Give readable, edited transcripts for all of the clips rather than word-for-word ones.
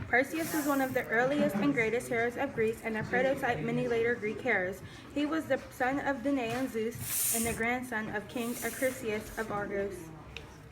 Perseus was one of the earliest and greatest heroes of Greece and a prototype many later Greek heroes. He was the son of Danae and Zeus and the grandson of King Acrisius of Argos.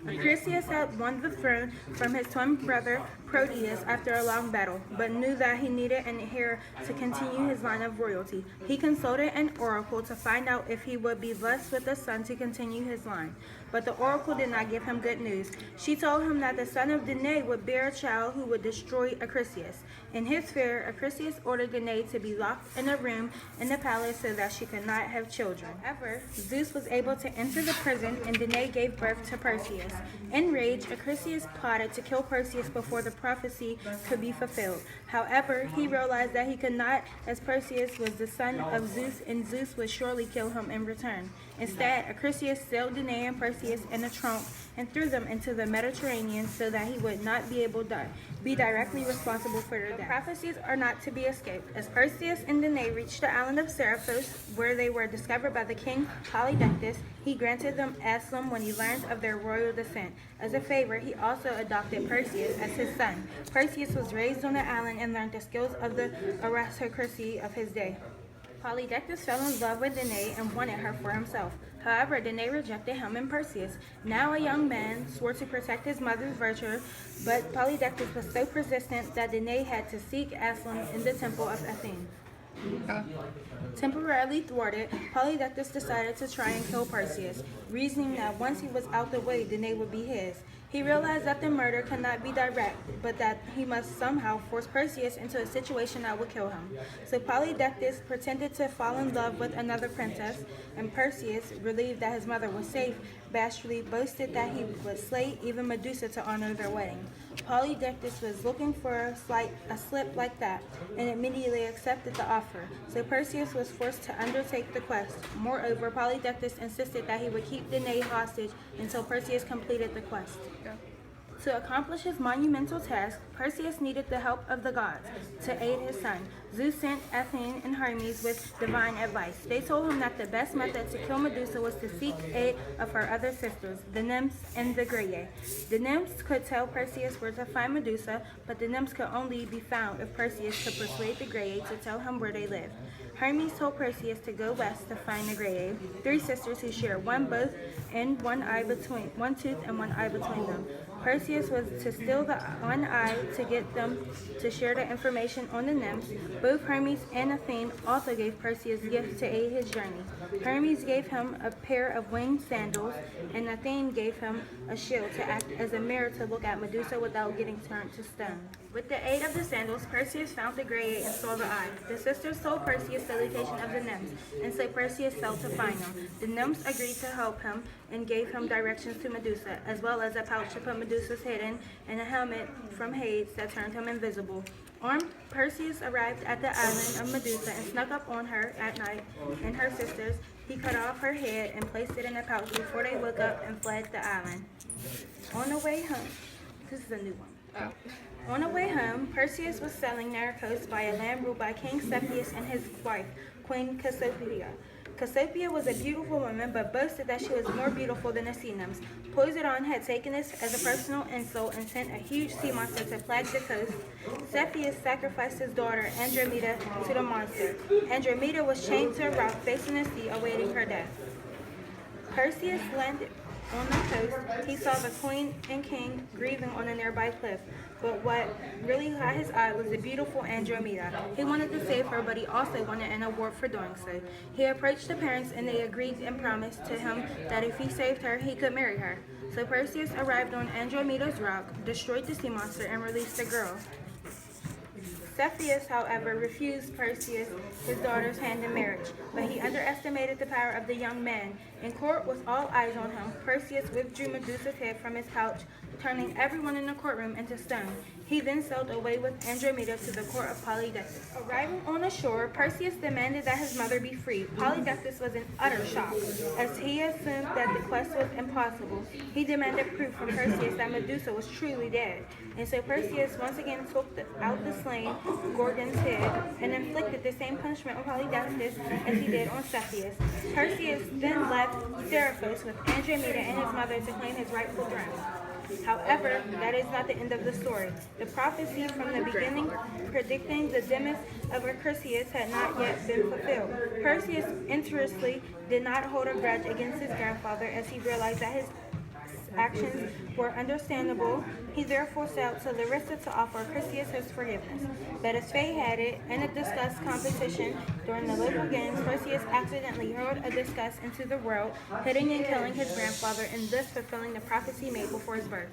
Acrisius had won the throne from his twin brother Proteus after a long battle, but knew that he needed an heir to continue his line of royalty. He consulted an oracle to find out if he would be blessed with a son to continue his line. But the oracle did not give him good news. She told him that the son of Danae would bear a child who would destroy Acrisius. In his fear, Acrisius ordered Danae to be locked in a room in the palace so that she could not have children. However, Zeus was able to enter the prison and Danae gave birth to Perseus. Enraged, Acrisius plotted to kill Perseus before the prophecy could be fulfilled. However, he realized that he could not, as Perseus was the son of Zeus and Zeus would surely kill him in return. Instead, Acrisius sealed Danae and Perseus in a trunk and threw them into the Mediterranean so that he would not be able to be directly responsible for their death. Prophecies are not to be escaped. As Perseus and Danae reached the island of Seriphos, where they were discovered by the king Polydectes, he granted them asylum when he learned of their royal descent. As a favor, he also adopted Perseus as his son. Perseus was raised on the island and learned the skills of the aristocracy of his day. Polydectes fell in love with Danae and wanted her for himself. However, Danae rejected him and Perseus. Now a young man swore to protect his mother's virtue, but Polydectes was so persistent that Danae had to seek asylum in the temple of Athene. Temporarily thwarted, Polydectes decided to try and kill Perseus, reasoning that once he was out the way, Danae would be his. He realized that the murder could not be direct, but that he must somehow force Perseus into a situation that would kill him. So Polydectes pretended to fall in love with another princess, and Perseus, relieved that his mother was safe, bashfully boasted that he would slay even Medusa to honor their wedding. Polydectes was looking for a slip like that, and immediately accepted the offer. So Perseus was forced to undertake the quest. Moreover, Polydectes insisted that he would keep Danae hostage until Perseus completed the quest. To accomplish his monumental task, Perseus needed the help of the gods to aid his son. Zeus sent Athene and Hermes with divine advice. They told him that the best method to kill Medusa was to seek aid of her other sisters, the nymphs and the Graeae. The nymphs could tell Perseus where to find Medusa, but the nymphs could only be found if Perseus could persuade the Graeae to tell him where they lived. Hermes told Perseus to go west to find the Graeae, three sisters who share one tooth and one eye between them. Perseus was to steal the one eye to get them to share the information on the nymphs. Both Hermes and Athene also gave Perseus gifts to aid his journey. Hermes gave him a pair of winged sandals, and Athene gave him a shield to act as a mirror to look at Medusa without getting turned to stone. With the aid of the sandals, Perseus found the Graeae and saw the eye. The sisters told Perseus the location of the nymphs, and so Perseus sailed to find them. The nymphs agreed to help him and gave him directions to Medusa, as well as a pouch to put Medusa's head in and a helmet from Hades that turned him invisible. Armed, Perseus arrived at the island of Medusa and snuck up on her at night and her sisters. He cut off her head and placed it in a pouch before they woke up and fled the island. On the way home, this is a new one. On the way home, Perseus was sailing near a coast by a land ruled by King Cepheus and his wife, Queen Cassiopeia. Cassiopeia was a beautiful woman, but boasted that she was more beautiful than the sea nymphs. Poseidon had taken this as a personal insult and sent a huge sea monster to plague the coast. Cepheus sacrificed his daughter Andromeda to the monster. Andromeda was chained to a rock facing the sea, awaiting her death. Perseus landed on the coast. He saw the queen and king grieving on a nearby cliff, but what really caught his eye was the beautiful Andromeda. He wanted to save her, but he also wanted an award for doing so. He approached the parents, and they agreed and promised to him that if he saved her, he could marry her. So Perseus arrived on Andromeda's rock, destroyed the sea monster, and released the girl. Cepheus, however, refused Perseus his daughter's hand in marriage, but he underestimated the power of the young man. In court, with all eyes on him, Perseus withdrew Medusa's head from his pouch, turning everyone in the courtroom into stone. He then sailed away with Andromeda to the court of Polydectes. Arriving on the shore, Perseus demanded that his mother be freed. Polydectes was in utter shock, as he assumed that the quest was impossible. He demanded proof from Perseus that Medusa was truly dead, and so Perseus once again took out the slain Gorgon's head and inflicted the same punishment on Polydectes as he did on Cepheus. Perseus then left Seriphos with Andromeda and his mother to claim his rightful throne. However, that is not the end of the story. The prophecy from the beginning predicting the demise of Acrisius had not yet been fulfilled. Perseus, interestingly, did not hold a grudge against his grandfather as he realized that his actions were understandable. He therefore sailed to Larissa to offer Acrisius his forgiveness. But as fate had it, in a discus competition during the local games, Perseus accidentally hurled a discus into the world, hitting and killing his grandfather and thus fulfilling the prophecy made before his birth.